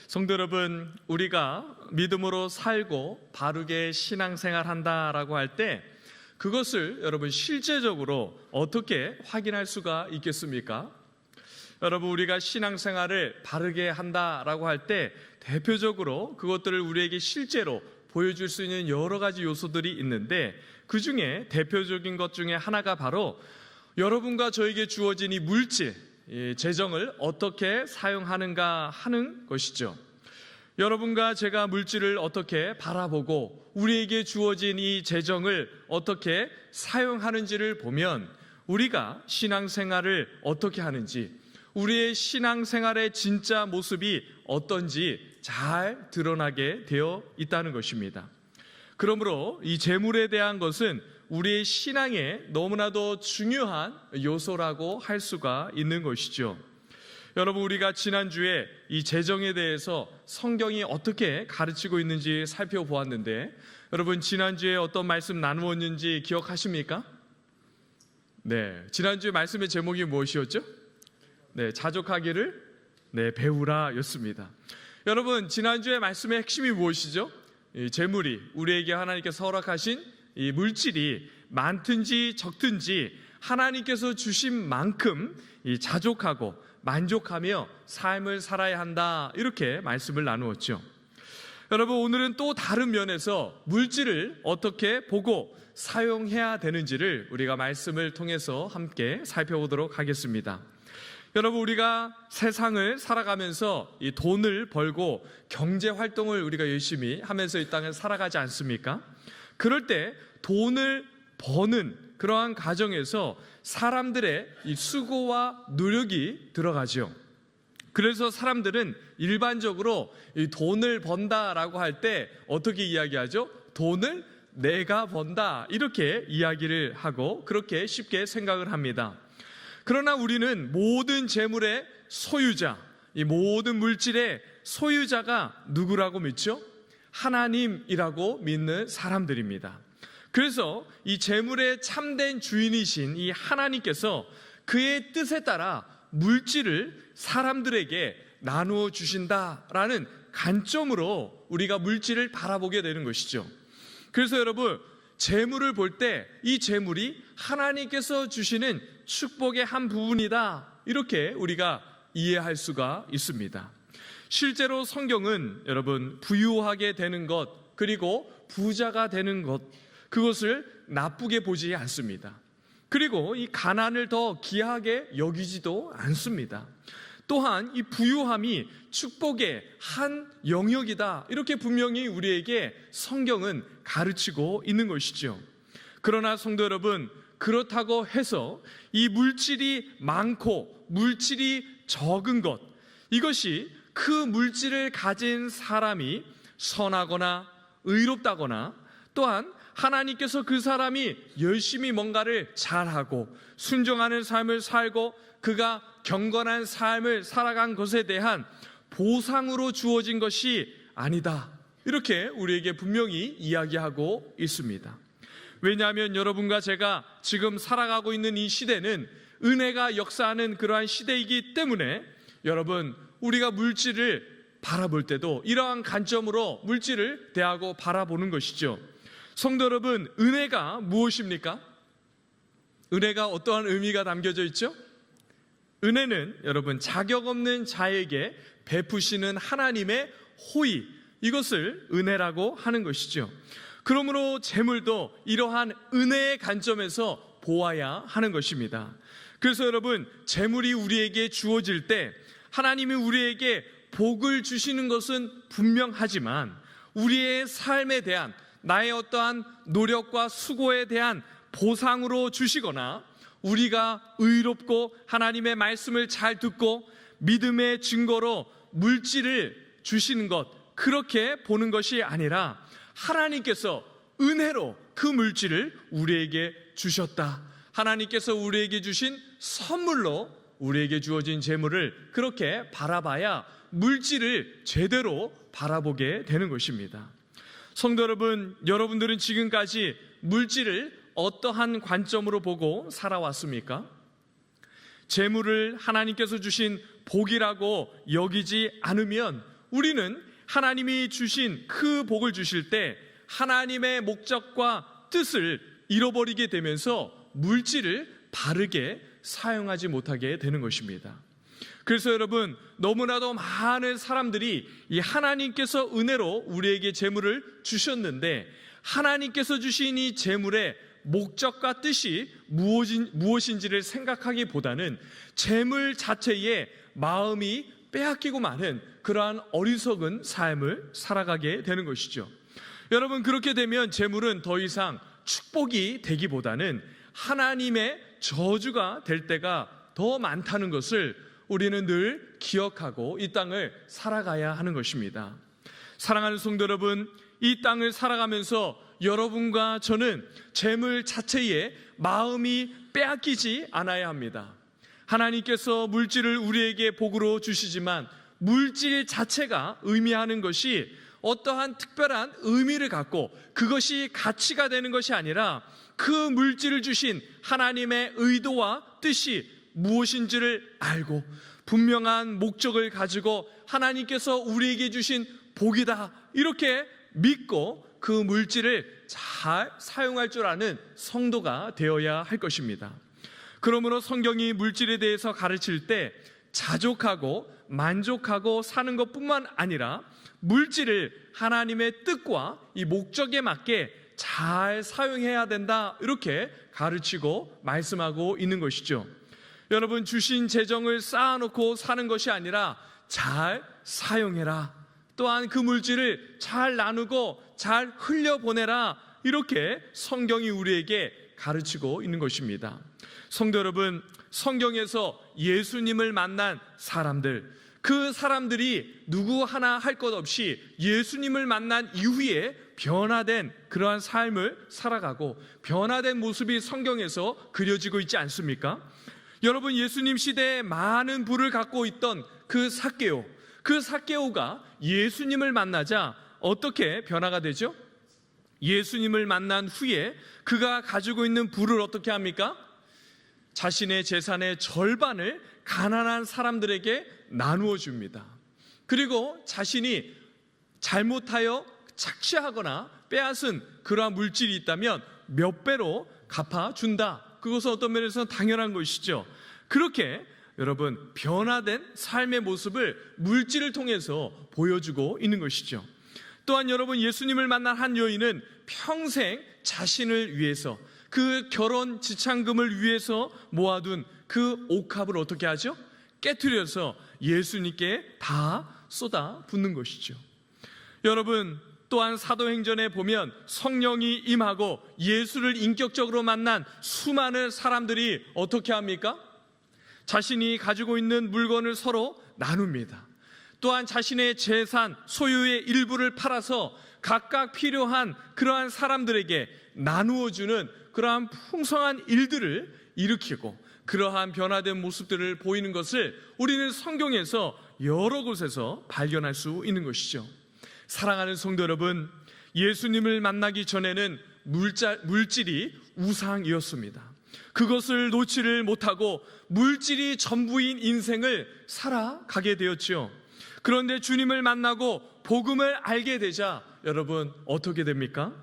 성도 여러분, 우리가 믿음으로 살고 바르게 신앙생활 한다라고 할 때 그것을 여러분 실제적으로 어떻게 확인할 수가 있겠습니까? 여러분, 우리가 신앙생활을 바르게 한다라고 할 때 대표적으로 그것들을 우리에게 실제로 보여줄 수 있는 여러 가지 요소들이 있는데, 그 중에 대표적인 것 중에 하나가 바로 여러분과 저에게 주어진 이 물질, 이 재정을 어떻게 사용하는가 하는 것이죠. 여러분과 제가 물질을 어떻게 바라보고 우리에게 주어진 이 재정을 어떻게 사용하는지를 보면 우리가 신앙생활을 어떻게 하는지, 우리의 신앙생활의 진짜 모습이 어떤지 잘 드러나게 되어 있다는 것입니다. 그러므로 이 재물에 대한 것은 우리의 신앙에 너무나도 중요한 요소라고 할 수가 있는 것이죠. 여러분, 우리가 지난주에 이 재정에 대해서 성경이 어떻게 가르치고 있는지 살펴보았는데, 여러분 지난주에 어떤 말씀 나누었는지 기억하십니까? 네, 지난주에 말씀의 제목이 무엇이었죠? 네, 자족하기를 배우라 였습니다. 여러분, 지난주에 말씀의 핵심이 무엇이죠? 이 재물이, 우리에게 하나님께서 허락하신 이 물질이 많든지 적든지 하나님께서 주신 만큼 이 자족하고 만족하며 삶을 살아야 한다, 이렇게 말씀을 나누었죠. 여러분, 오늘은 또 다른 면에서 물질을 어떻게 보고 사용해야 되는지를 우리가 말씀을 통해서 함께 살펴보도록 하겠습니다. 여러분, 우리가 세상을 살아가면서 이 돈을 벌고 경제 활동을 우리가 열심히 하면서 이 땅을 살아가지 않습니까? 그럴 때 돈을 버는 그러한 과정에서 사람들의 이 수고와 노력이 들어가죠. 그래서 사람들은 일반적으로 이 돈을 번다라고 할 때 어떻게 이야기하죠? 돈을 내가 번다, 이렇게 이야기를 하고 그렇게 쉽게 생각을 합니다. 그러나 우리는 모든 재물의 소유자, 이 모든 물질의 소유자가 누구라고 믿죠? 하나님이라고 믿는 사람들입니다. 그래서 이 재물의 참된 주인이신 이 하나님께서 그의 뜻에 따라 물질을 사람들에게 나누어 주신다라는 관점으로 우리가 물질을 바라보게 되는 것이죠. 그래서 여러분, 재물을 볼 때 이 재물이 하나님께서 주시는 축복의 한 부분이다, 이렇게 우리가 이해할 수가 있습니다. 실제로 성경은 여러분, 부유하게 되는 것, 그리고 부자가 되는 것, 그것을 나쁘게 보지 않습니다. 그리고 이 가난을 더 귀하게 여기지도 않습니다. 또한 이 부유함이 축복의 한 영역이다, 이렇게 분명히 우리에게 성경은 가르치고 있는 것이죠. 그러나 성도 여러분, 그렇다고 해서 이 물질이 많고 물질이 적은 것, 이것이 그 물질을 가진 사람이 선하거나 의롭다거나, 또한 하나님께서 그 사람이 열심히 뭔가를 잘하고 순종하는 삶을 살고 그가 경건한 삶을 살아간 것에 대한 보상으로 주어진 것이 아니다, 이렇게 우리에게 분명히 이야기하고 있습니다. 왜냐하면 여러분과 제가 지금 살아가고 있는 이 시대는 은혜가 역사하는 그러한 시대이기 때문에 여러분, 우리가 물질을 바라볼 때도 이러한 관점으로 물질을 대하고 바라보는 것이죠. 성도 여러분, 은혜가 무엇입니까? 은혜가 어떠한 의미가 담겨져 있죠? 은혜는 여러분, 자격 없는 자에게 베푸시는 하나님의 호의, 이것을 은혜라고 하는 것이죠. 그러므로 재물도 이러한 은혜의 관점에서 보아야 하는 것입니다. 그래서 여러분, 재물이 우리에게 주어질 때 하나님이 우리에게 복을 주시는 것은 분명하지만 우리의 삶에 대한, 나의 어떠한 노력과 수고에 대한 보상으로 주시거나, 우리가 의롭고 하나님의 말씀을 잘 듣고 믿음의 증거로 물질을 주시는 것, 그렇게 보는 것이 아니라 하나님께서 은혜로 그 물질을 우리에게 주셨다, 하나님께서 우리에게 주신 선물로 우리에게 주어진 재물을 그렇게 바라봐야 물질을 제대로 바라보게 되는 것입니다. 성도 여러분, 여러분들은 지금까지 물질을 어떠한 관점으로 보고 살아왔습니까? 재물을 하나님께서 주신 복이라고 여기지 않으면 우리는 하나님이 주신 그 복을 주실 때 하나님의 목적과 뜻을 잃어버리게 되면서 물질을 바르게 사용하지 못하게 되는 것입니다. 그래서 여러분, 너무나도 많은 사람들이 이 하나님께서 은혜로 우리에게 재물을 주셨는데 하나님께서 주신 이 재물의 목적과 뜻이 무엇인지를 생각하기보다는 재물 자체에 마음이 빼앗기고 마는 그러한 어리석은 삶을 살아가게 되는 것이죠. 여러분, 그렇게 되면 재물은 더 이상 축복이 되기보다는 하나님의 저주가 될 때가 더 많다는 것을 우리는 늘 기억하고 이 땅을 살아가야 하는 것입니다. 사랑하는 성도 여러분, 이 땅을 살아가면서 여러분과 저는 재물 자체에 마음이 빼앗기지 않아야 합니다. 하나님께서 물질을 우리에게 복으로 주시지만 물질 자체가 의미하는 것이 어떠한 특별한 의미를 갖고 그것이 가치가 되는 것이 아니라 그 물질을 주신 하나님의 의도와 뜻이 무엇인지를 알고 분명한 목적을 가지고 하나님께서 우리에게 주신 복이다 이렇게 믿고 그 물질을 잘 사용할 줄 아는 성도가 되어야 할 것입니다. 그러므로 성경이 물질에 대해서 가르칠 때 자족하고 만족하고 사는 것뿐만 아니라 물질을 하나님의 뜻과 이 목적에 맞게 잘 사용해야 된다 이렇게 가르치고 말씀하고 있는 것이죠. 여러분, 주신 재정을 쌓아놓고 사는 것이 아니라 잘 사용해라, 또한 그 물질을 잘 나누고 잘 흘려보내라 이렇게 성경이 우리에게 가르치고 있는 것입니다. 성도 여러분, 성경에서 예수님을 만난 사람들, 그 사람들이 누구 하나 할 것 없이 예수님을 만난 이후에 변화된 그러한 삶을 살아가고 변화된 모습이 성경에서 그려지고 있지 않습니까? 여러분, 예수님 시대에 많은 부를 갖고 있던 그 삭개오가 예수님을 만나자 어떻게 변화가 되죠? 예수님을 만난 후에 그가 가지고 있는 부를 어떻게 합니까? 자신의 재산의 절반을 가난한 사람들에게 나누어 줍니다. 그리고 자신이 잘못하여 착취하거나 빼앗은 그러한 물질이 있다면 몇 배로 갚아준다. 그것은 어떤 면에서는 당연한 것이죠. 그렇게 여러분, 변화된 삶의 모습을 물질을 통해서 보여주고 있는 것이죠. 또한 여러분, 예수님을 만난 한 여인은 평생 자신을 위해서 그 결혼 지참금을 위해서 모아둔 그 옥합을 어떻게 하죠? 깨트려서 예수님께 다 쏟아 붓는 것이죠. 여러분, 또한 사도행전에 보면 성령이 임하고 예수를 인격적으로 만난 수많은 사람들이 어떻게 합니까? 자신이 가지고 있는 물건을 서로 나눕니다. 또한 자신의 재산, 소유의 일부를 팔아서 각각 필요한 그러한 사람들에게 나누어주는 그러한 풍성한 일들을 일으키고 그러한 변화된 모습들을 보이는 것을 우리는 성경에서 여러 곳에서 발견할 수 있는 것이죠. 사랑하는 성도 여러분, 예수님을 만나기 전에는 물질이 우상이었습니다. 그것을 놓지를 못하고 물질이 전부인 인생을 살아가게 되었지요. 그런데 주님을 만나고 복음을 알게 되자 여러분 어떻게 됩니까?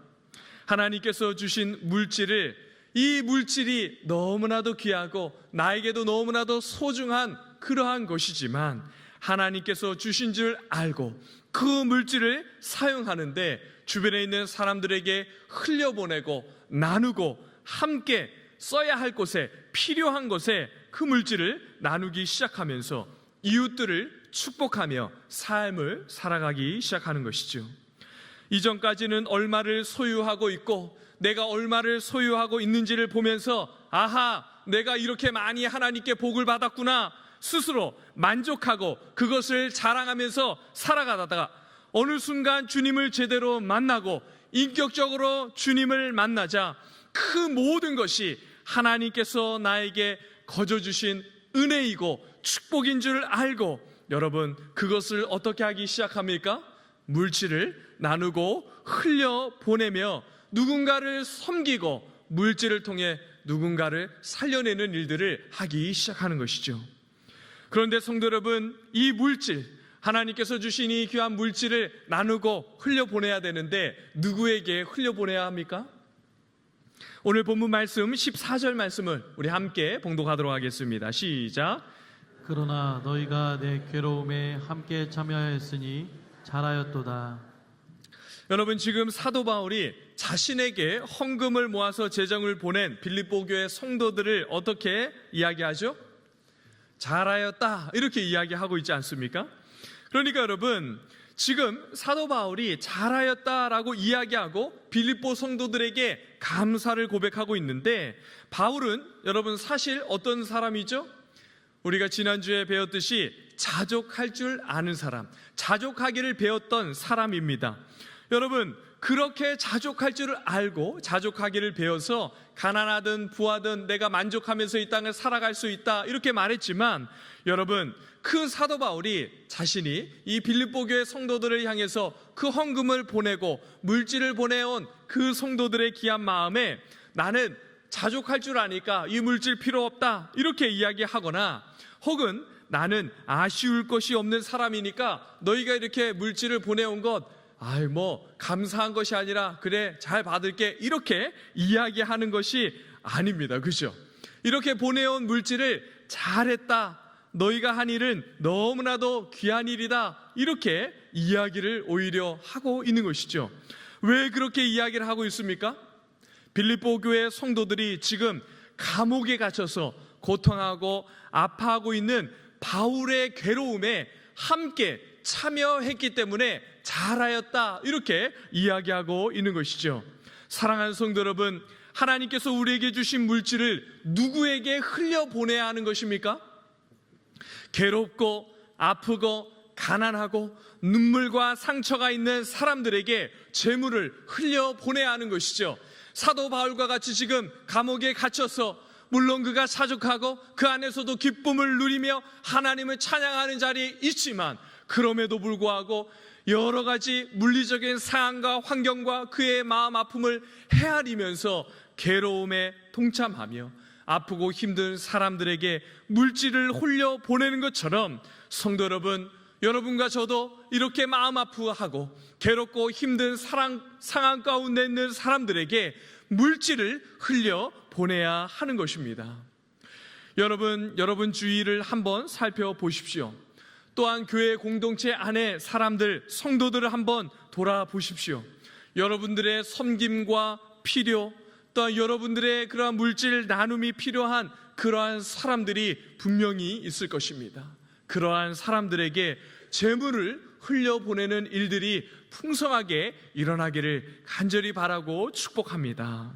하나님께서 주신 물질을, 이 물질이 너무나도 귀하고 나에게도 너무나도 소중한 그러한 것이지만 하나님께서 주신 줄 알고 그 물질을 사용하는데 주변에 있는 사람들에게 흘려보내고 나누고 함께 써야 할 곳에, 필요한 곳에 그 물질을 나누기 시작하면서 이웃들을 축복하며 삶을 살아가기 시작하는 것이죠. 이전까지는 얼마를 소유하고 있고 내가 얼마를 소유하고 있는지를 보면서 아하, 내가 이렇게 많이 하나님께 복을 받았구나 스스로 만족하고 그것을 자랑하면서 살아가다가 어느 순간 주님을 제대로 만나고 인격적으로 주님을 만나자 그 모든 것이 하나님께서 나에게 거저주신 은혜이고 축복인 줄 알고 여러분 그것을 어떻게 하기 시작합니까? 물질을 나누고 흘려보내며 누군가를 섬기고 물질을 통해 누군가를 살려내는 일들을 하기 시작하는 것이죠. 그런데 성도 여러분, 이 물질, 하나님께서 주신 이 귀한 물질을 나누고 흘려보내야 되는데 누구에게 흘려보내야 합니까? 오늘 본문 말씀 14절 말씀을 우리 함께 봉독하도록 하겠습니다. 시작. 그러나 너희가 내 괴로움에 함께 참여하였으니 잘하였도다. 여러분, 지금 사도 바울이 자신에게 헌금을 모아서 재정을 보낸 빌립보 교회 성도들을 어떻게 이야기하죠? 잘하였다, 이렇게 이야기하고 있지 않습니까? 그러니까 여러분, 지금 사도 바울이 잘하였다라고 이야기하고 빌립보 성도들에게 감사를 고백하고 있는데, 바울은 여러분 사실 어떤 사람이죠? 우리가 지난주에 배웠듯이 자족할 줄 아는 사람, 자족하기를 배웠던 사람입니다. 여러분, 그렇게 자족할 줄 알고 자족하기를 배워서 가난하든 부하든 내가 만족하면서 이 땅을 살아갈 수 있다, 이렇게 말했지만, 여러분, 그 사도 바울이 자신이 이 빌립보 교회 성도들을 향해서 그 헌금을 보내고 물질을 보내온 그 성도들의 귀한 마음에 나는 자족할 줄 아니까 이 물질 필요 없다, 이렇게 이야기하거나, 혹은 나는 아쉬울 것이 없는 사람이니까 너희가 이렇게 물질을 보내온 것 감사한 것이 아니라 그래 잘 받을게, 이렇게 이야기하는 것이 아닙니다. 그죠? 이렇게 보내온 물질을 잘했다, 너희가 한 일은 너무나도 귀한 일이다, 이렇게 이야기를 오히려 하고 있는 것이죠. 왜 그렇게 이야기를 하고 있습니까? 빌립보 교회 성도들이 지금 감옥에 갇혀서 고통하고 아파하고 있는 바울의 괴로움에 함께 참여했기 때문에 잘하였다, 이렇게 이야기하고 있는 것이죠. 사랑하는 성도 여러분, 하나님께서 우리에게 주신 물질을 누구에게 흘려보내야 하는 것입니까? 괴롭고 아프고 가난하고 눈물과 상처가 있는 사람들에게 재물을 흘려보내야 하는 것이죠. 사도 바울과 같이 지금 감옥에 갇혀서 물론 그가 자족하고 그 안에서도 기쁨을 누리며 하나님을 찬양하는 자리에 있지만, 그럼에도 불구하고 여러 가지 물리적인 상황과 환경과 그의 마음 아픔을 헤아리면서 괴로움에 동참하며 아프고 힘든 사람들에게 물질을 홀려 보내는 것처럼, 성도 여러분, 여러분과 저도 이렇게 마음 아프하고 괴롭고 힘든 상황 가운데 있는 사람들에게 물질을 흘려 보내야 하는 것입니다. 여러분 주위를 한번 살펴보십시오. 또한 교회 공동체 안에 사람들, 성도들을 한번 돌아보십시오. 여러분들의 섬김과 필요, 또한 여러분들의 그러한 물질 나눔이 필요한 그러한 사람들이 분명히 있을 것입니다. 그러한 사람들에게 재물을 흘려보내는 일들이 풍성하게 일어나기를 간절히 바라고 축복합니다.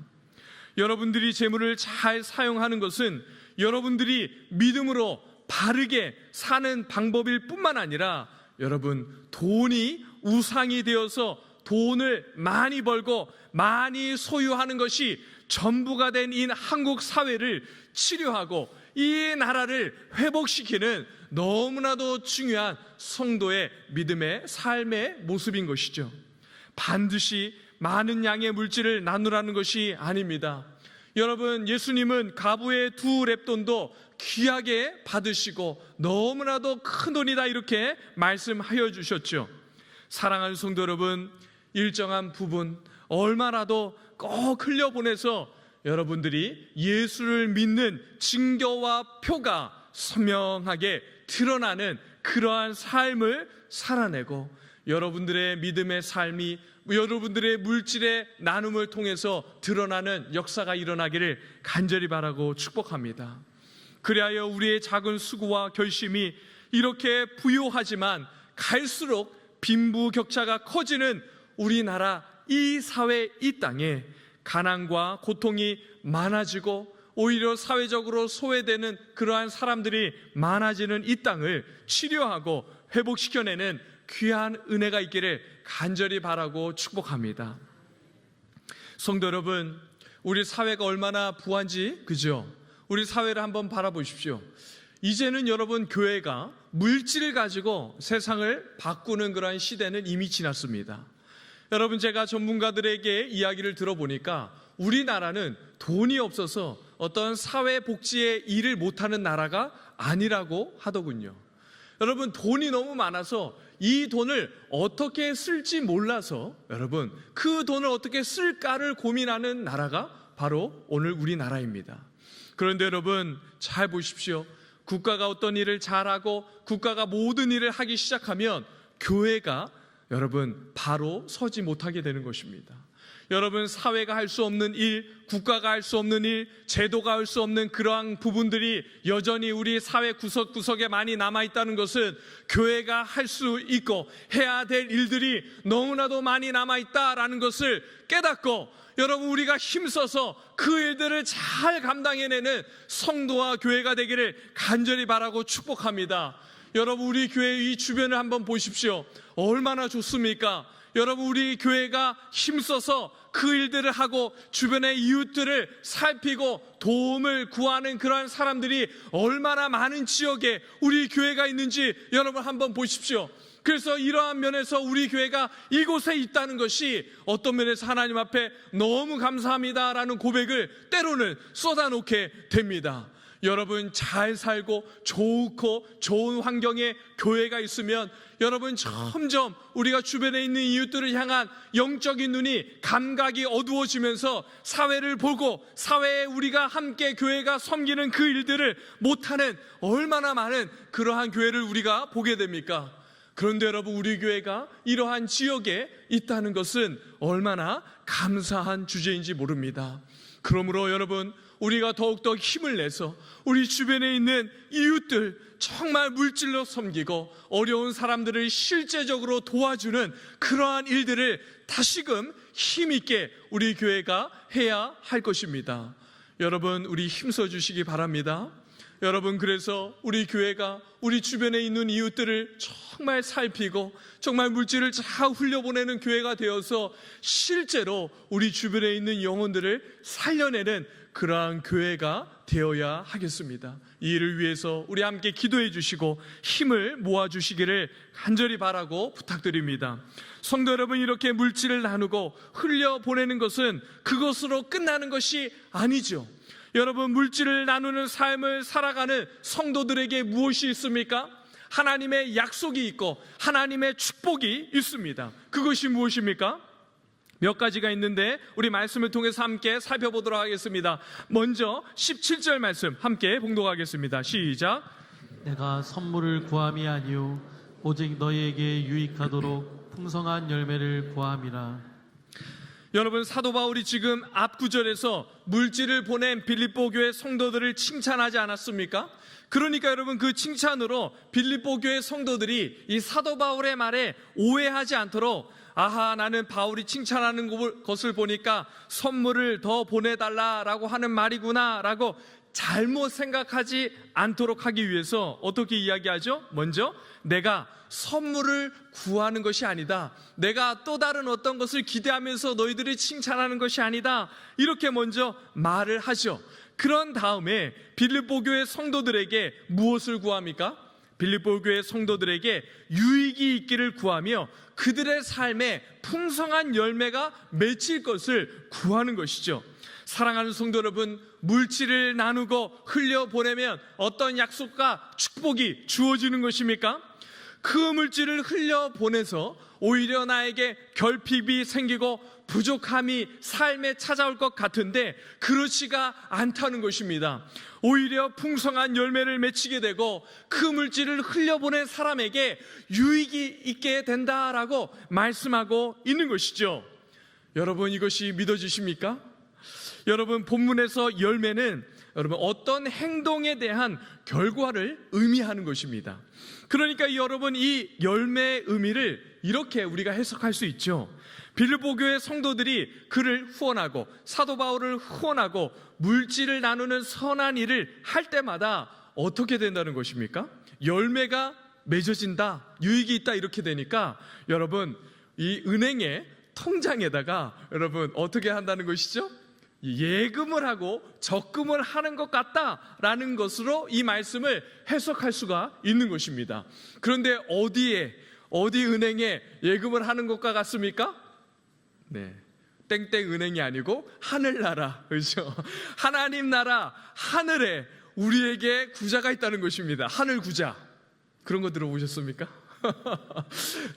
여러분들이 재물을 잘 사용하는 것은 여러분들이 믿음으로 바르게 사는 방법일 뿐만 아니라, 여러분, 돈이 우상이 되어서 돈을 많이 벌고 많이 소유하는 것이 전부가 된 이 한국 사회를 치료하고 이 나라를 회복시키는 너무나도 중요한 성도의 믿음의 삶의 모습인 것이죠. 반드시 많은 양의 물질을 나누라는 것이 아닙니다. 여러분, 예수님은 가부의 2렙돈도 귀하게 받으시고 너무나도 큰 돈이다, 이렇게 말씀하여 주셨죠. 사랑하는 성도 여러분, 일정한 부분 얼마라도 꼭 흘려보내서 여러분들이 예수를 믿는 증거와 표가 선명하게 드러나는 그러한 삶을 살아내고, 여러분들의 믿음의 삶이 여러분들의 물질의 나눔을 통해서 드러나는 역사가 일어나기를 간절히 바라고 축복합니다. 그리하여 우리의 작은 수고와 결심이 이렇게 부요하지만 갈수록 빈부격차가 커지는 우리나라 이 사회, 이 땅에 가난과 고통이 많아지고 오히려 사회적으로 소외되는 그러한 사람들이 많아지는 이 땅을 치료하고 회복시켜내는 귀한 은혜가 있기를 간절히 바라고 축복합니다. 성도 여러분, 우리 사회가 얼마나 부한지, 그죠? 우리 사회를 한번 바라보십시오. 이제는 여러분, 교회가 물질을 가지고 세상을 바꾸는 그러한 시대는 이미 지났습니다. 여러분, 제가 전문가들에게 이야기를 들어보니까 우리나라는 돈이 없어서 어떤 사회복지의 일을 못하는 나라가 아니라고 하더군요. 여러분, 돈이 너무 많아서 이 돈을 어떻게 쓸지 몰라서 여러분, 그 돈을 어떻게 쓸까를 고민하는 나라가 바로 오늘 우리나라입니다. 그런데 여러분, 잘 보십시오. 국가가 어떤 일을 잘하고 국가가 모든 일을 하기 시작하면 교회가 여러분 바로 서지 못하게 되는 것입니다. 여러분, 사회가 할 수 없는 일, 국가가 할 수 없는 일, 제도가 할 수 없는 그러한 부분들이 여전히 우리 사회 구석구석에 많이 남아있다는 것은 교회가 할 수 있고 해야 될 일들이 너무나도 많이 남아있다라는 것을 깨닫고, 여러분, 우리가 힘써서 그 일들을 잘 감당해내는 성도와 교회가 되기를 간절히 바라고 축복합니다. 여러분, 우리 교회 이 주변을 한번 보십시오. 얼마나 좋습니까? 여러분, 우리 교회가 힘써서 그 일들을 하고 주변의 이웃들을 살피고 도움을 구하는 그러한 사람들이 얼마나 많은 지역에 우리 교회가 있는지 여러분 한번 보십시오. 그래서 이러한 면에서 우리 교회가 이곳에 있다는 것이 어떤 면에서 하나님 앞에 너무 감사합니다라는 고백을 때로는 쏟아놓게 됩니다. 여러분, 잘 살고 좋고 좋은 환경에 교회가 있으면 여러분, 점점 우리가 주변에 있는 이웃들을 향한 영적인 눈이, 감각이 어두워지면서 사회를 보고 사회에 우리가 함께 교회가 섬기는 그 일들을 못하는 얼마나 많은 그러한 교회를 우리가 보게 됩니까? 그런데 여러분, 우리 교회가 이러한 지역에 있다는 것은 얼마나 감사한 주제인지 모릅니다. 그러므로 여러분, 우리가 더욱더 힘을 내서 우리 주변에 있는 이웃들 정말 물질로 섬기고 어려운 사람들을 실제적으로 도와주는 그러한 일들을 다시금 힘있게 우리 교회가 해야 할 것입니다. 여러분, 우리 힘써 주시기 바랍니다. 여러분, 그래서 우리 교회가 우리 주변에 있는 이웃들을 정말 살피고 정말 물질을 잘 흘려보내는 교회가 되어서 실제로 우리 주변에 있는 영혼들을 살려내는 그러한 교회가 되어야 하겠습니다. 이 일을 위해서 우리 함께 기도해 주시고 힘을 모아 주시기를 간절히 바라고 부탁드립니다. 성도 여러분, 이렇게 물질을 나누고 흘려보내는 것은 그것으로 끝나는 것이 아니죠. 여러분, 물질을 나누는 삶을 살아가는 성도들에게 무엇이 있습니까? 하나님의 약속이 있고 하나님의 축복이 있습니다. 그것이 무엇입니까? 몇 가지가 있는데 우리 말씀을 통해서 함께 살펴보도록 하겠습니다. 먼저 17절 말씀 함께 봉독하겠습니다. 시작. 내가 선물을 구함이 아니요 오직 너희에게 유익하도록 풍성한 열매를 구함이라. 여러분, 사도 바울이 지금 앞 구절에서 물질을 보낸 빌립보 교회 성도들을 칭찬하지 않았습니까? 그러니까 여러분, 그 칭찬으로 빌립보 교회 성도들이 이 사도 바울의 말에 오해하지 않도록, 아하, 나는 바울이 칭찬하는 것을 보니까 선물을 더 보내달라라고 하는 말이구나 라고 잘못 생각하지 않도록 하기 위해서 어떻게 이야기하죠? 먼저 내가 선물을 구하는 것이 아니다, 내가 또 다른 어떤 것을 기대하면서 너희들이 칭찬하는 것이 아니다, 이렇게 먼저 말을 하죠. 그런 다음에 빌립보 교회 성도들에게 무엇을 구합니까? 빌립보 교회 성도들에게 유익이 있기를 구하며 그들의 삶에 풍성한 열매가 맺힐 것을 구하는 것이죠. 사랑하는 성도 여러분, 물질을 나누고 흘려보내면 어떤 약속과 축복이 주어지는 것입니까? 그 물질을 흘려보내서 오히려 나에게 결핍이 생기고 부족함이 삶에 찾아올 것 같은데 그렇지가 않다는 것입니다. 오히려 풍성한 열매를 맺히게 되고 그 물질을 흘려보낸 사람에게 유익이 있게 된다라고 말씀하고 있는 것이죠. 여러분, 이것이 믿어지십니까? 여러분, 본문에서 열매는 여러분 어떤 행동에 대한 결과를 의미하는 것입니다. 그러니까 여러분, 이 열매의 의미를 이렇게 우리가 해석할 수 있죠. 빌립보 교회 성도들이 그를 후원하고 사도 바울을 후원하고 물질을 나누는 선한 일을 할 때마다 어떻게 된다는 것입니까? 열매가 맺어진다, 유익이 있다, 이렇게 되니까 여러분, 이 은행의 통장에다가 여러분 어떻게 한다는 것이죠? 예금을 하고 적금을 하는 것 같다라는 것으로 이 말씀을 해석할 수가 있는 것입니다. 그런데 어디 은행에 예금을 하는 것과 같습니까? 네, 땡땡 은행이 아니고 하늘나라, 그렇죠? 하나님 나라 하늘에 우리에게 구자가 있다는 것입니다. 하늘 구자. 그런 거 들어보셨습니까?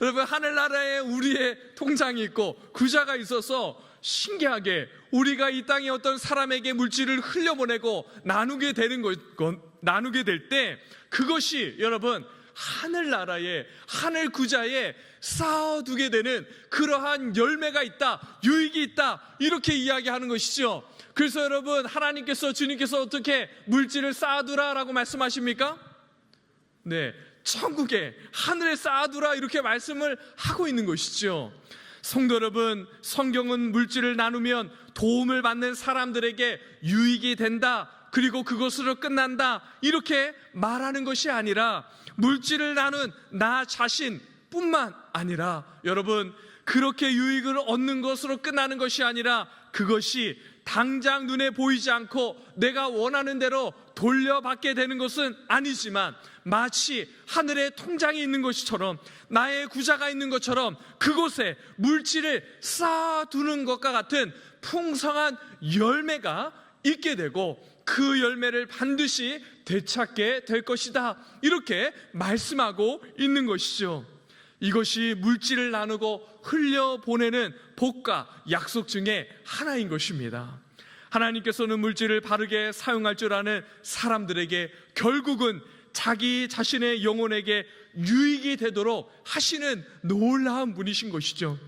여러분, 하늘나라에 우리의 통장이 있고 구자가 있어서 신기하게 우리가 이 땅에 어떤 사람에게 물질을 흘려보내고 나누게 될 때 그것이 여러분 하늘나라에 하늘 구자에 쌓아두게 되는 그러한 열매가 있다, 유익이 있다, 이렇게 이야기하는 것이죠. 그래서 여러분, 하나님께서, 주님께서 어떻게 물질을 쌓아두라라고 말씀하십니까? 네, 천국에 하늘에 쌓아두라, 이렇게 말씀을 하고 있는 것이죠. 성도 여러분, 성경은 물질을 나누면 도움을 받는 사람들에게 유익이 된다, 그리고 그것으로 끝난다, 이렇게 말하는 것이 아니라 물질을 나눈 나 자신뿐만 아니라 여러분, 그렇게 유익을 얻는 것으로 끝나는 것이 아니라 그것이 당장 눈에 보이지 않고 내가 원하는 대로 돌려받게 되는 것은 아니지만 마치 하늘에 통장이 있는 것처럼, 나의 구자가 있는 것처럼 그곳에 물질을 쌓아두는 것과 같은 풍성한 열매가 있게 되고 그 열매를 반드시 되찾게 될 것이다, 이렇게 말씀하고 있는 것이죠. 이것이 물질을 나누고 흘려보내는 복과 약속 중에 하나인 것입니다. 하나님께서는 물질을 바르게 사용할 줄 아는 사람들에게 결국은 자기 자신의 영혼에게 유익이 되도록 하시는 놀라운 분이신 것이죠.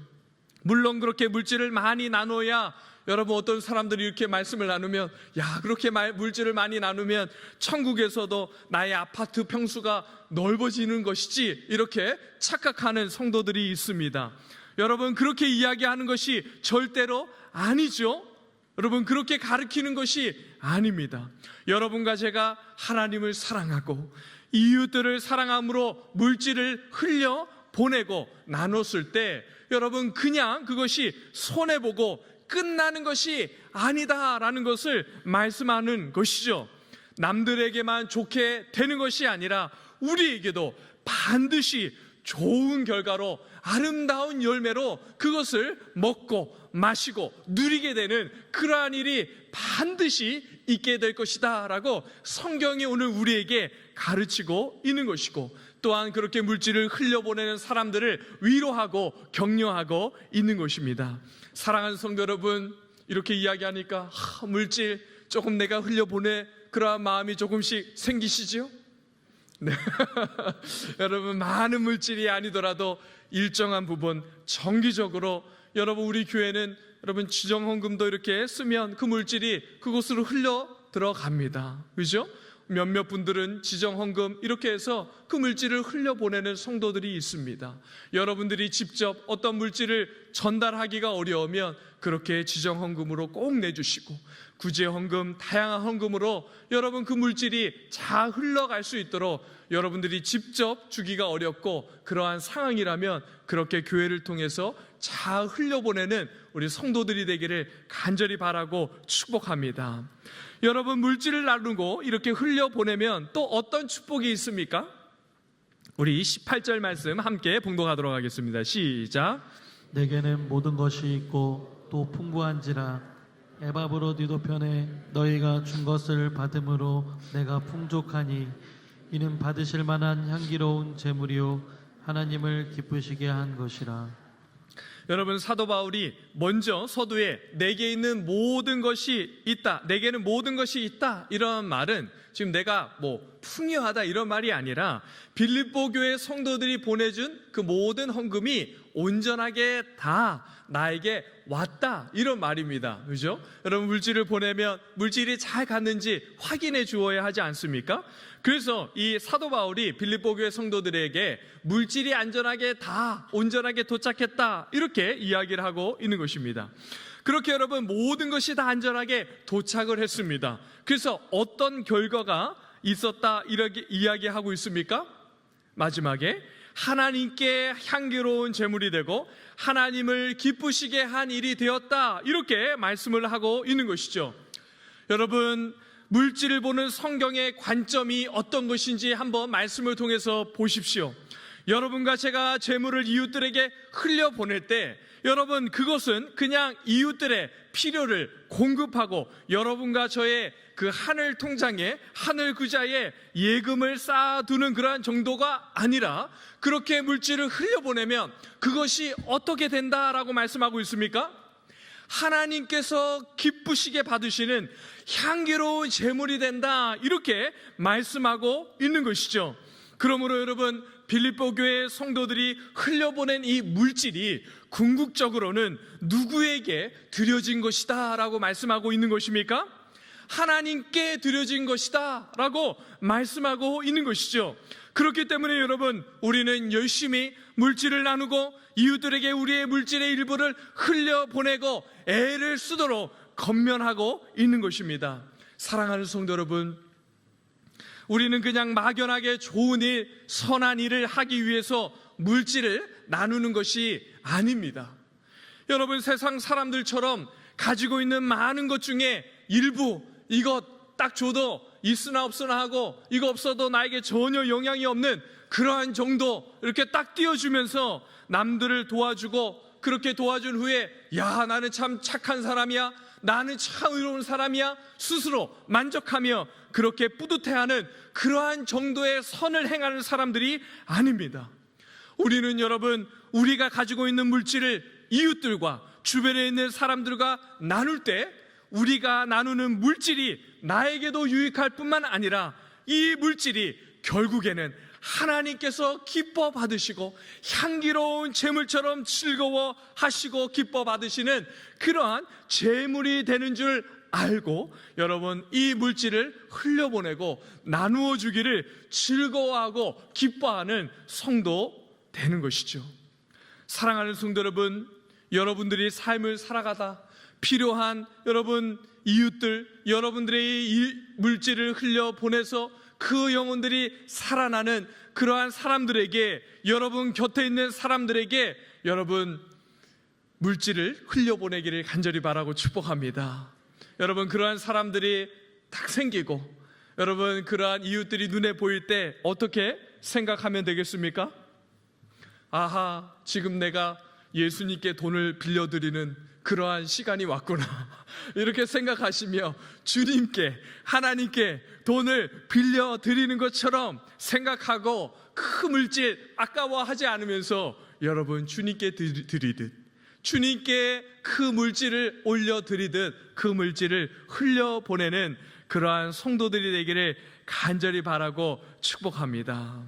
물론 그렇게 물질을 많이 나눠야, 여러분, 어떤 사람들이 이렇게 말씀을 나누면, 야, 그렇게 물질을 많이 나누면 천국에서도 나의 아파트 평수가 넓어지는 것이지, 이렇게 착각하는 성도들이 있습니다. 여러분, 그렇게 이야기하는 것이 절대로 아니죠. 여러분, 그렇게 가르치는 것이 아닙니다. 여러분과 제가 하나님을 사랑하고 이웃들을 사랑함으로 물질을 흘려 보내고 나눴을 때 여러분, 그냥 그것이 손해보고 끝나는 것이 아니다라는 것을 말씀하는 것이죠. 남들에게만 좋게 되는 것이 아니라 우리에게도 반드시 좋은 결과로, 아름다운 열매로 그것을 먹고 마시고 누리게 되는 그러한 일이 반드시 있게 될 것이다 라고 성경이 오늘 우리에게 가르치고 있는 것이고, 또한 그렇게 물질을 흘려보내는 사람들을 위로하고 격려하고 있는 것입니다. 사랑하는 성도 여러분, 이렇게 이야기하니까 물질 조금 내가 흘려보내, 그러한 마음이 조금씩 생기시지요? 네. 여러분, 많은 물질이 아니더라도 일정한 부분 정기적으로, 여러분, 우리 교회는 여러분 지정헌금도 이렇게 쓰면 그 물질이 그곳으로 흘러 들어갑니다. 그죠? 몇몇 분들은 지정헌금 이렇게 해서 그 물질을 흘려보내는 성도들이 있습니다. 여러분들이 직접 어떤 물질을 전달하기가 어려우면 그렇게 지정헌금으로 꼭 내주시고, 구제헌금, 다양한 헌금으로 여러분 그 물질이 잘 흘러갈 수 있도록 여러분들이 직접 주기가 어렵고 그러한 상황이라면 그렇게 교회를 통해서 잘 흘려보내는 우리 성도들이 되기를 간절히 바라고 축복합니다. 여러분, 물질을 나누고 이렇게 흘려보내면 또 어떤 축복이 있습니까? 우리 18절 말씀 함께 봉독하도록 하겠습니다. 시작. 내게는 모든 것이 있고 또 풍부한지라 애밥으로 뒤도편에 너희가 준 것을 받음으로 내가 풍족하니 이는 받으실 만한 향기로운 제물이요 하나님을 기쁘시게 한 것이라. 여러분, 사도 바울이 먼저 서두에 내게 있는 모든 것이 있다, 내게는 모든 것이 있다, 이런 말은 지금 내가 풍요하다 이런 말이 아니라 빌립보 교회 성도들이 보내준 그 모든 헌금이 온전하게 다 나에게 왔다, 이런 말입니다. 그죠? 여러분, 물질을 보내면 물질이 잘 갔는지 확인해 주어야 하지 않습니까? 그래서 이 사도 바울이 빌립보 교회 성도들에게 물질이 안전하게 다 온전하게 도착했다, 이렇게 이야기를 하고 있는 것입니다. 그렇게 여러분, 모든 것이 다 안전하게 도착을 했습니다. 그래서 어떤 결과가 있었다, 이렇게 이야기하고 있습니까? 마지막에 하나님께 향기로운 제물이 되고 하나님을 기쁘시게 한 일이 되었다, 이렇게 말씀을 하고 있는 것이죠. 여러분, 물질을 보는 성경의 관점이 어떤 것인지 한번 말씀을 통해서 보십시오. 여러분과 제가 재물을 이웃들에게 흘려보낼 때 여러분, 그것은 그냥 이웃들의 필요를 공급하고 여러분과 저의 그 하늘 통장에, 하늘 구자에 예금을 쌓아두는 그러한 정도가 아니라, 그렇게 물질을 흘려보내면 그것이 어떻게 된다라고 말씀하고 있습니까? 하나님께서 기쁘시게 받으시는 향기로운 제물이 된다, 이렇게 말씀하고 있는 것이죠. 그러므로 여러분, 빌립보 교회 성도들이 흘려보낸 이 물질이 궁극적으로는 누구에게 드려진 것이다 라고 말씀하고 있는 것입니까? 하나님께 드려진 것이다 라고 말씀하고 있는 것이죠. 그렇기 때문에 여러분, 우리는 열심히 물질을 나누고 이웃들에게 우리의 물질의 일부를 흘려보내고 애를 쓰도록 권면하고 있는 것입니다. 사랑하는 성도 여러분, 우리는 그냥 막연하게 좋은 일, 선한 일을 하기 위해서 물질을 나누는 것이 아닙니다. 여러분, 세상 사람들처럼 가지고 있는 많은 것 중에 일부, 이것 딱 줘도 있으나 없으나 하고 이거 없어도 나에게 전혀 영향이 없는 그러한 정도 이렇게 딱 띄워주면서 남들을 도와주고, 그렇게 도와준 후에 야, 나는 참 착한 사람이야, 나는 참 의로운 사람이야, 스스로 만족하며 그렇게 뿌듯해하는 그러한 정도의 선을 행하는 사람들이 아닙니다. 우리는 여러분, 우리가 가지고 있는 물질을 이웃들과 주변에 있는 사람들과 나눌 때 우리가 나누는 물질이 나에게도 유익할 뿐만 아니라 이 물질이 결국에는 하나님께서 기뻐 받으시고 향기로운 제물처럼 즐거워 하시고 기뻐 받으시는 그러한 제물이 되는 줄 알고, 여러분, 이 물질을 흘려보내고 나누어 주기를 즐거워하고 기뻐하는 성도 되는 것이죠. 사랑하는 성도 여러분, 여러분들이 삶을 살아가다 필요한 여러분 이웃들, 여러분들의 이 물질을 흘려보내서 그 영혼들이 살아나는 그러한 사람들에게, 여러분 곁에 있는 사람들에게 여러분 물질을 흘려보내기를 간절히 바라고 축복합니다. 여러분, 그러한 사람들이 딱 생기고 여러분 그러한 이웃들이 눈에 보일 때 어떻게 생각하면 되겠습니까? 아하, 지금 내가 예수님께 돈을 빌려드리는 그러한 시간이 왔구나, 이렇게 생각하시며 주님께, 하나님께 돈을 빌려드리는 것처럼 생각하고 그 물질 아까워하지 않으면서 여러분 주님께 드리듯, 주님께 그 물질을 올려드리듯 그 물질을 흘려보내는 그러한 성도들이 되기를 간절히 바라고 축복합니다.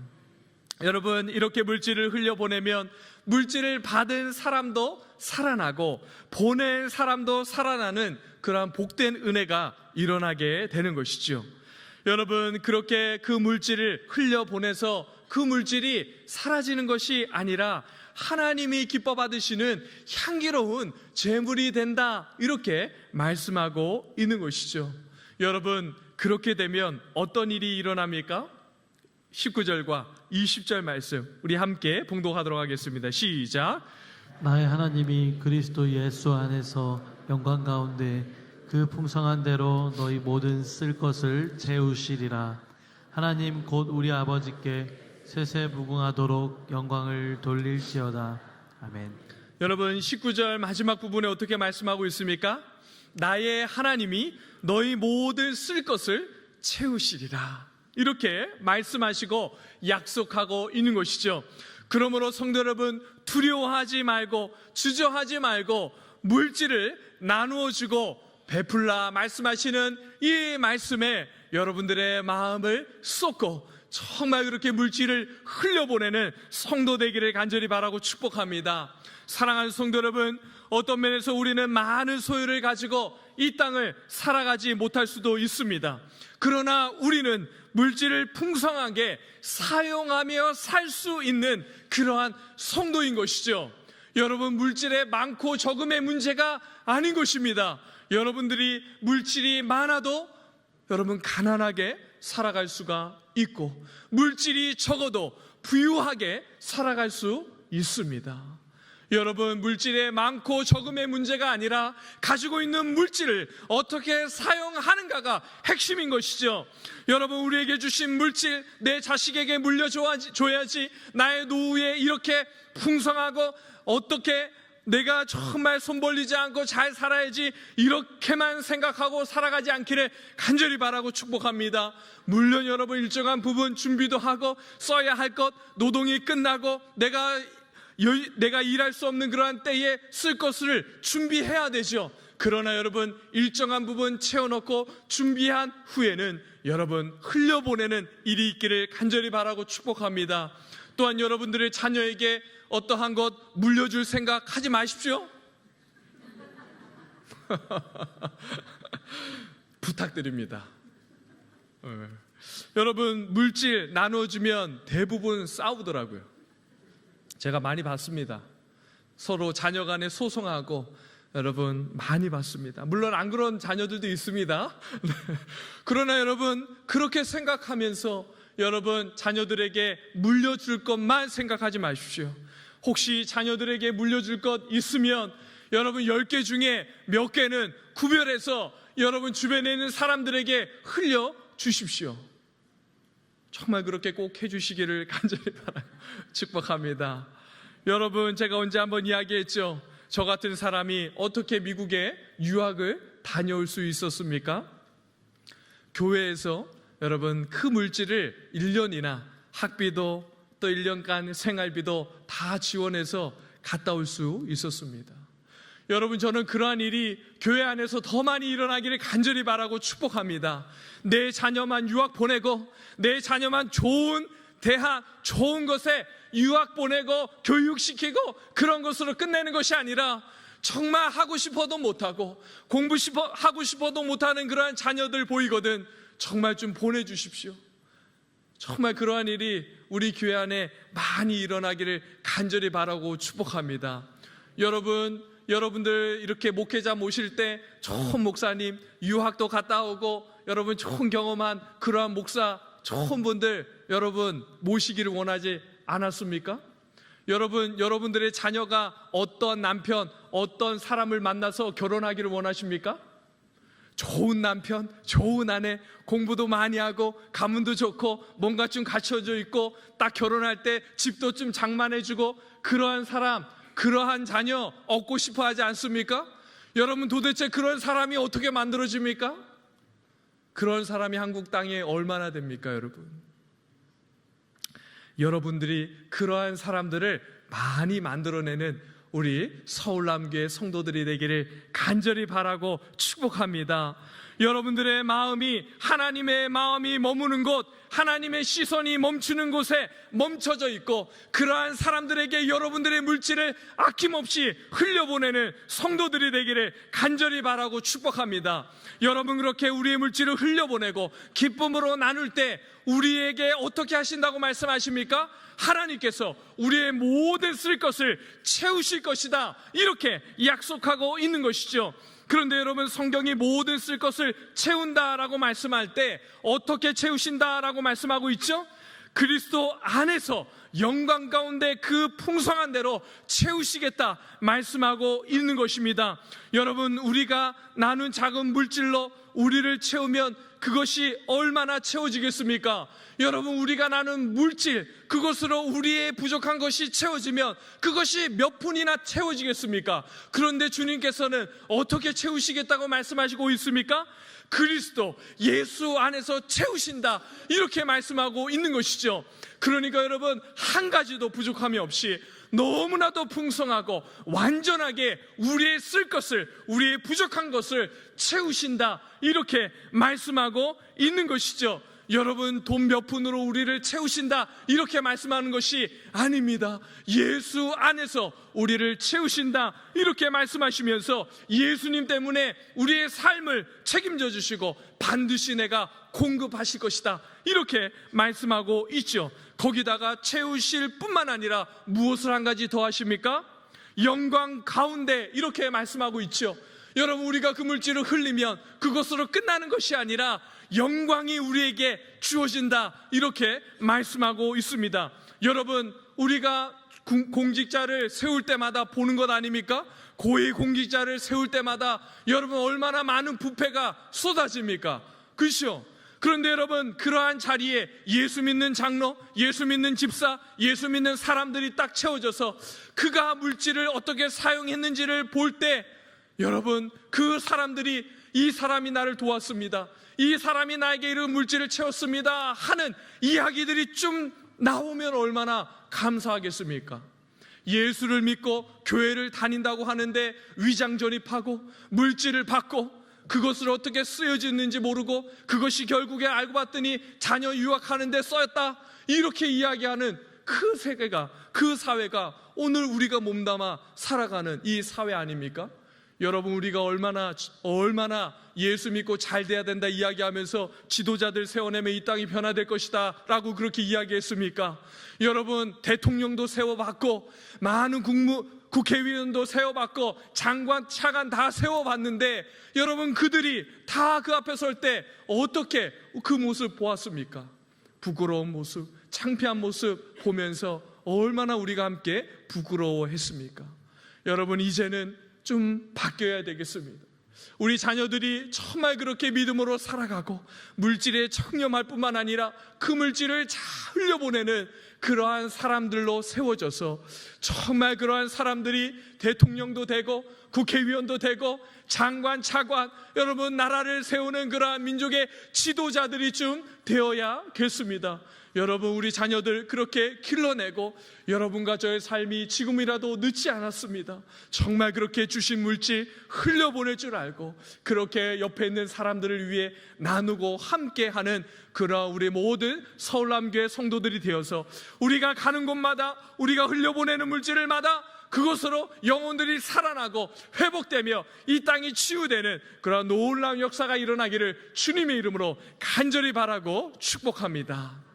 여러분, 이렇게 물질을 흘려보내면 물질을 받은 사람도 살아나고 보낸 사람도 살아나는 그러한 복된 은혜가 일어나게 되는 것이죠. 여러분, 그렇게 그 물질을 흘려보내서 그 물질이 사라지는 것이 아니라 하나님이 기뻐 받으시는 향기로운 제물이 된다, 이렇게 말씀하고 있는 것이죠. 여러분, 그렇게 되면 어떤 일이 일어납니까? 19절과 20절 말씀 우리 함께 봉독하도록 하겠습니다. 시작. 나의 하나님이 그리스도 예수 안에서 영광 가운데 그 풍성한 대로 너희 모든 쓸 것을 채우시리라. 하나님 곧 우리 아버지께 세세무궁하도록 영광을 돌릴지어다. 아멘. 여러분, 19절 마지막 부분에 어떻게 말씀하고 있습니까? 나의 하나님이 너희 모든 쓸 것을 채우시리라, 이렇게 말씀하시고 약속하고 있는 것이죠. 그러므로 성도 여러분, 두려워하지 말고 주저하지 말고 물질을 나누어 주고 베풀라 말씀하시는 이 말씀에 여러분들의 마음을 쏟고 정말 그렇게 물질을 흘려보내는 성도 되기를 간절히 바라고 축복합니다. 사랑하는 성도 여러분, 어떤 면에서 우리는 많은 소유를 가지고 이 땅을 살아가지 못할 수도 있습니다. 그러나 우리는 물질을 풍성하게 사용하며 살 수 있는 그러한 성도인 것이죠. 여러분, 물질의 많고 적음의 문제가 아닌 것입니다. 여러분들이 물질이 많아도 여러분 가난하게 살아갈 수가 있고, 물질이 적어도 부유하게 살아갈 수 있습니다. 여러분, 물질의 많고 적음의 문제가 아니라 가지고 있는 물질을 어떻게 사용하는가가 핵심인 것이죠. 여러분, 우리에게 주신 물질, 내 자식에게 물려줘야지, 나의 노후에 이렇게 풍성하고 어떻게 내가 정말 손 벌리지 않고 잘 살아야지 이렇게만 생각하고 살아가지 않기를 간절히 바라고 축복합니다. 물론 여러분 일정한 부분 준비도 하고 써야 할 것, 노동이 끝나고 내가 일할 수 없는 그러한 때에 쓸 것을 준비해야 되죠. 그러나 여러분 일정한 부분 채워놓고 준비한 후에는 여러분 흘려보내는 일이 있기를 간절히 바라고 축복합니다. 또한 여러분들의 자녀에게 어떠한 것 물려줄 생각 하지 마십시오. 부탁드립니다. 여러분 물질 나눠주면 대부분 싸우더라고요. 제가 많이 봤습니다. 서로 자녀 간에 소송하고 여러분 많이 봤습니다. 물론 안 그런 자녀들도 있습니다. 그러나 여러분 그렇게 생각하면서 여러분 자녀들에게 물려줄 것만 생각하지 마십시오. 혹시 자녀들에게 물려줄 것 있으면 여러분 10개 중에 몇 개는 구별해서 여러분 주변에 있는 사람들에게 흘려주십시오. 정말 그렇게 꼭 해주시기를 간절히 바라고 축복합니다. 여러분 제가 언제 한번 이야기했죠. 저 같은 사람이 어떻게 미국에 유학을 다녀올 수 있었습니까? 교회에서 여러분 그 물질을 1년이나 학비도 또 1년간 생활비도 다 지원해서 갔다 올 수 있었습니다. 여러분 저는 그러한 일이 교회 안에서 더 많이 일어나기를 간절히 바라고 축복합니다. 내 자녀만 유학 보내고 내 자녀만 좋은 대학, 좋은 곳에 유학 보내고 교육시키고 그런 것으로 끝내는 것이 아니라 정말 하고 싶어도 못하고 하고 싶어도 못하는 그러한 자녀들 보이거든 정말 좀 보내주십시오. 정말 그러한 일이 우리 교회 안에 많이 일어나기를 간절히 바라고 축복합니다. 여러분들 이렇게 목회자 모실 때 좋은 목사님 유학도 갔다 오고 여러분 좋은 경험한 그러한 목사 좋은 분들 여러분 모시기를 원하지 않았습니까? 여러분들의 자녀가 어떤 남편, 어떤 사람을 만나서 결혼하기를 원하십니까? 좋은 남편, 좋은 아내, 공부도 많이 하고 가문도 좋고 뭔가 좀 갖춰져 있고 딱 결혼할 때 집도 좀 장만해주고 그러한 사람, 그러한 자녀 얻고 싶어 하지 않습니까? 여러분 도대체 그런 사람이 어떻게 만들어집니까? 그런 사람이 한국 땅에 얼마나 됩니까, 여러분? 여러분들이 그러한 사람들을 많이 만들어내는 우리 서울남교회 성도들이 되기를 간절히 바라고 축복합니다. 여러분들의 마음이 하나님의 마음이 머무는 곳, 하나님의 시선이 멈추는 곳에 멈춰져 있고 그러한 사람들에게 여러분들의 물질을 아낌없이 흘려보내는 성도들이 되기를 간절히 바라고 축복합니다. 여러분 그렇게 우리의 물질을 흘려보내고 기쁨으로 나눌 때 우리에게 어떻게 하신다고 말씀하십니까? 하나님께서 우리의 모든 쓸 것을 채우실 것이다 이렇게 약속하고 있는 것이죠. 그런데 여러분 성경이 모든 쓸 것을 채운다라고 말씀할 때 어떻게 채우신다라고 말씀하고 있죠? 그리스도 안에서 영광 가운데 그 풍성한 대로 채우시겠다 말씀하고 있는 것입니다. 여러분 우리가 나눈 작은 물질로 우리를 채우면 그것이 얼마나 채워지겠습니까? 여러분 우리가 나눈 물질 그것으로 우리의 부족한 것이 채워지면 그것이 몇 푼이나 채워지겠습니까? 그런데 주님께서는 어떻게 채우시겠다고 말씀하시고 있습니까? 그리스도 예수 안에서 채우신다 이렇게 말씀하고 있는 것이죠. 그러니까 여러분 한 가지도 부족함이 없이 너무나도 풍성하고 완전하게 우리의 쓸 것을 우리의 부족한 것을 채우신다 이렇게 말씀하고 있는 것이죠. 여러분 돈 몇 푼으로 우리를 채우신다 이렇게 말씀하는 것이 아닙니다. 예수 안에서 우리를 채우신다 이렇게 말씀하시면서 예수님 때문에 우리의 삶을 책임져 주시고 반드시 내가 공급하실 것이다 이렇게 말씀하고 있죠. 거기다가 채우실 뿐만 아니라 무엇을 한 가지 더 하십니까? 영광 가운데 이렇게 말씀하고 있죠. 여러분 우리가 그 물질을 흘리면 그것으로 끝나는 것이 아니라 영광이 우리에게 주어진다 이렇게 말씀하고 있습니다. 여러분 우리가 공직자를 세울 때마다 보는 것 아닙니까? 고위 공직자를 세울 때마다 여러분 얼마나 많은 부패가 쏟아집니까? 그렇죠? 그런데 여러분, 그러한 자리에 예수 믿는 장로, 예수 믿는 집사, 예수 믿는 사람들이 딱 채워져서 그가 물질을 어떻게 사용했는지를 볼 때, 여러분, 그 사람들이 이 사람이 나를 도왔습니다, 이 사람이 나에게 이런 물질을 채웠습니다 하는 이야기들이 좀 나오면 얼마나 감사하겠습니까? 예수를 믿고 교회를 다닌다고 하는데 위장 전입하고 물질을 받고 그것을 어떻게 쓰여졌는지 모르고 그것이 결국에 알고 봤더니 자녀 유학하는데 쓰였다, 이렇게 이야기하는 그 세계가, 그 사회가 오늘 우리가 몸담아 살아가는 이 사회 아닙니까? 여러분, 우리가 얼마나 예수 믿고 잘 돼야 된다 이야기하면서 지도자들 세워내면 이 땅이 변화될 것이다 라고 그렇게 이야기했습니까? 여러분, 대통령도 세워봤고 많은 국회의원도 세워봤고 장관, 차관 다 세워봤는데 여러분, 그들이 다 그 앞에 설 때 어떻게 그 모습 보았습니까? 부끄러운 모습, 창피한 모습 보면서 얼마나 우리가 함께 부끄러워했습니까? 여러분, 이제는 좀 바뀌어야 되겠습니다. 우리 자녀들이 정말 그렇게 믿음으로 살아가고 물질에 청렴할 뿐만 아니라 그 물질을 잘 흘려보내는 그러한 사람들로 세워져서 정말 그러한 사람들이 대통령도 되고 국회의원도 되고 장관, 차관, 여러분, 나라를 세우는 그러한 민족의 지도자들이 좀 되어야겠습니다. 여러분, 우리 자녀들 그렇게 길러내고 여러분과 저의 삶이 지금이라도 늦지 않았습니다. 정말 그렇게 주신 물질 흘려보낼 줄 알고 그렇게 옆에 있는 사람들을 위해 나누고 함께하는 그러한 우리 모든 서울남교회 성도들이 되어서 우리가 가는 곳마다 우리가 흘려보내는 물질을마다 그것으로 영혼들이 살아나고 회복되며 이 땅이 치유되는 그러한 놀라운 역사가 일어나기를 주님의 이름으로 간절히 바라고 축복합니다.